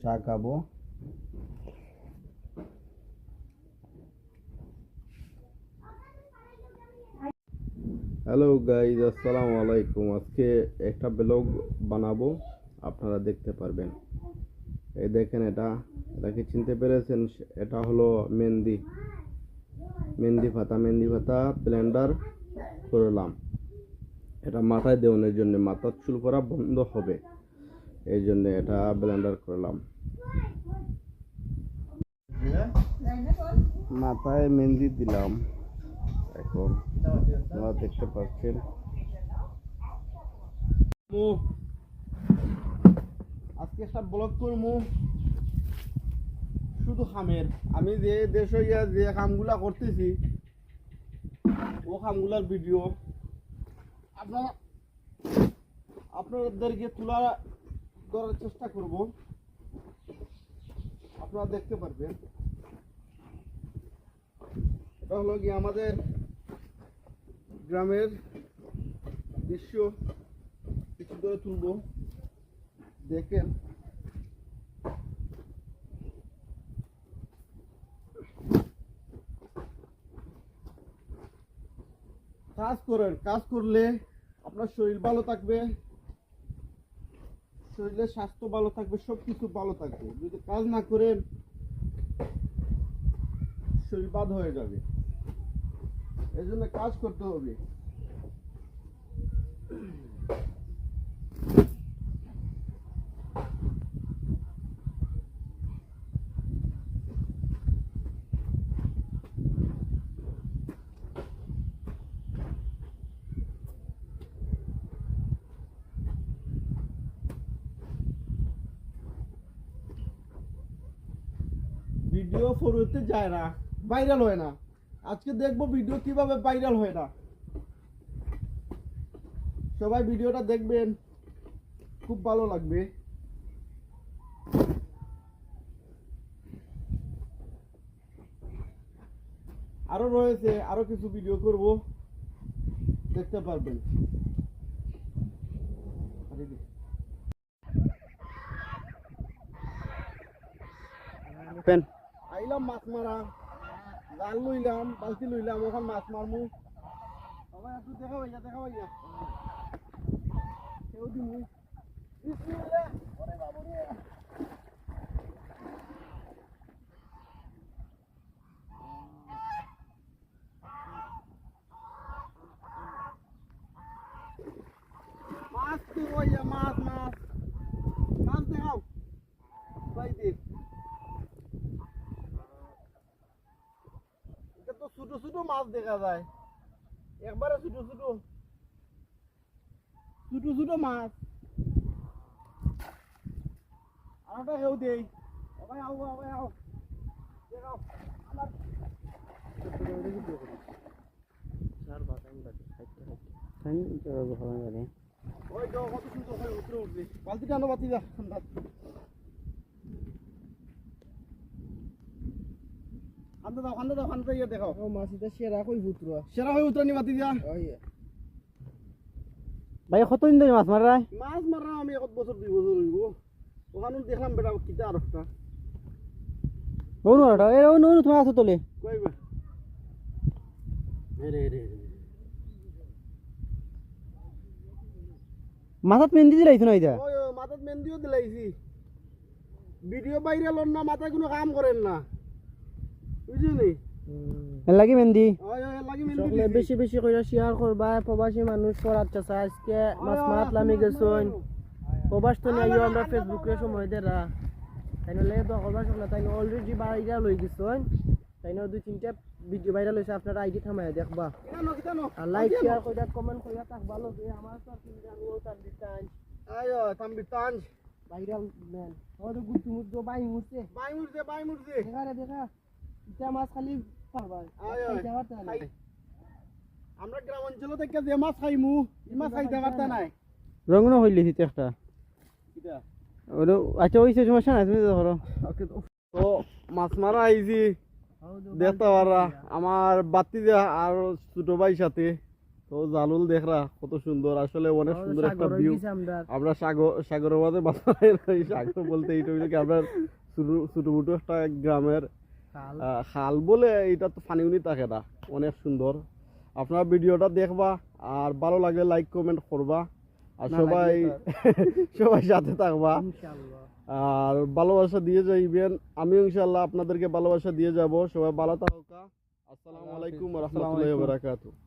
চা খাবো। Hello guys, আসসালামু আলাইকুম। আজকে একটা ব্লগ বানাবো, আপনারা দেখতে পারবেন। এই দেখেন, এটাকে চিনতে পেরেছেন? এটা হলো মেহেন্দি পাতা ব্লেন্ডার করলাম। এটা মাথায় দেওয়ানোর জন্য, মাথার চুল করা বন্ধ হবে, এই জন্য এটা ব্লেন্ডার করলাম। মাথায় মেহেন্দি দিলাম, এখন আপনারা দেখতে পাচ্ছেন। আজকে একটা ব্লগ করবো শুধু খামের। আমি যে দেশে যে কামগুলা করতেছি, ও কামগুলার ভিডিও আপনাদেরকে তুলা ধরার চেষ্টা করব, আপনারা দেখতে পারবেন। এটা হলো কি আমাদের গ্রামের দৃশ্য, কিছু ধরে তুলব, দেখেন। কাজ করেন, কাজ করলে আপনার শরীর ভালো থাকবে, শরীরের স্বাস্থ্য ভালো থাকবে, সব কিছু ভালো থাকবে। যদি কাজ না করেন শরীর বাদ হয়ে যাবে, এই জন্য কাজ করতে হবে। ভিডিও ফরওয়ার্ডে যায় না, ভাইরাল হয় না। আজকে দেখবো ভিডিও কিভাবে ভাইরাল হয় না। সবাই ভিডিওটা দেখবেন, খুব ভালো লাগবে। আরো রয়েছে, আরো কিছু ভিডিও করব, দেখতে পারবেন। আইলাম মাছ মারা, জাল লইলাম, বালতি লইলাম, ওখান মাছ মারমু। সবাই একটু দেখা ভাইয়া কেউ দিমু। মাছ তো ভাইয়া, মাছ দেখাও ভাই দেখ। এটা তো ছোট ছোট মাছ দেখা যায়, একবারে ছোট মাছ। আরটা কেউ দেই, সবাই আও দেখাও আমার। ওই তো কত সুন্দর করে উঠে উঠবে। বালতি টানো, বাতি যা ঠান্ডা। খান্দা দাও ইয়ে দেখাও। ও মাছটা সেরা হয়ে উতরানি বাতি দিয়া। ভাই কতদিন ধরে মাছ মারা? মাছ মারা আমি 1 বছর 2 বছর হইব। ওখানে দেখলাম বেটা কিটা আর একটা। অনুরাটা এ অনু তুমি আছো তোলে কইবা রে মাথাত মেহেন্দি দিলাইছ না এটা? ওই মাথাত মেহেন্দিও দিলাইছি। ভিডিও ভাইরাল হন না, মাথায় কোনো কাম করেন না, বুঝলি? লাগি মেহেন্দি লাগি মেহেন্দি সকলে বেশি বেশি করে শেয়ার করবা। প্রবাসী মানুষ করার চাচা আজকে মাছ মারাত লামি গেছন। প্রবাস তো নিয়ে আমরা ফেসবুকে সময় দেরা তাই নলে তো করবা সকলে। তাই অলরেডি ভাইরাল হয়ে গেছন, তাই না 2-3টা ভিডিও ভাইরাল হয়েছে। আপনারা আইডি থামায় দেখবা, আর লাইক শেয়ার করে কমেন্ট করে থাকবা। ভালো যে আমার তো চিন্তা আমি ও তার দিতাম আয়ো তাম্বিতান ভাইরাল ম্যান। ওরে গুটু মুদ্দো বাই মুরছে দেখা এটা মাছ খালি পারবা। আয়ো আমরা গ্রাম অঞ্চল থেকে যে মাছ খাইমু, এই মাছ খাইতে পারতা নাই। রঙন হইলে হিতে একটা কিটা ওরে আচ্ছা ওইছে সমস্যা নাই, তুমি ধরো। তো মাছ মারা আইছি দেখতে পারা আমার বাতি দেয়া আর ছোট ভাই সাথে। তো তো জালুল দেখরা কত সুন্দর, আসলে অনেক সুন্দর একটা সাগর ভিউ। গেছি আমরা আমরা সাগরের মাঝে বাঁচা সাগর বলতে এইটা হইলো কি আমরা ছোট ছোট একটা গ্রামের খাল খাল বলে, এটা তো পানি উনি থাকে না, অনেক সুন্দর। আপনারা ভিডিওটা দেখবা আর ভালো লাগলে লাইক কমেন্ট করবা আর না সবাই সবাই সাথে থাকবা ইনশাআল্লাহ। আর ভালোবাসা দিয়ে যাইবেন। আমিও ইনশাআল্লাহ আপনাদেরকে ভালোবাসা দিয়ে যাব। সবাই ভালো থাকা। আসসালামু আলাইকুম ওয়া রাহমাতুল্লাহি ওয়া বারাকাতুহু।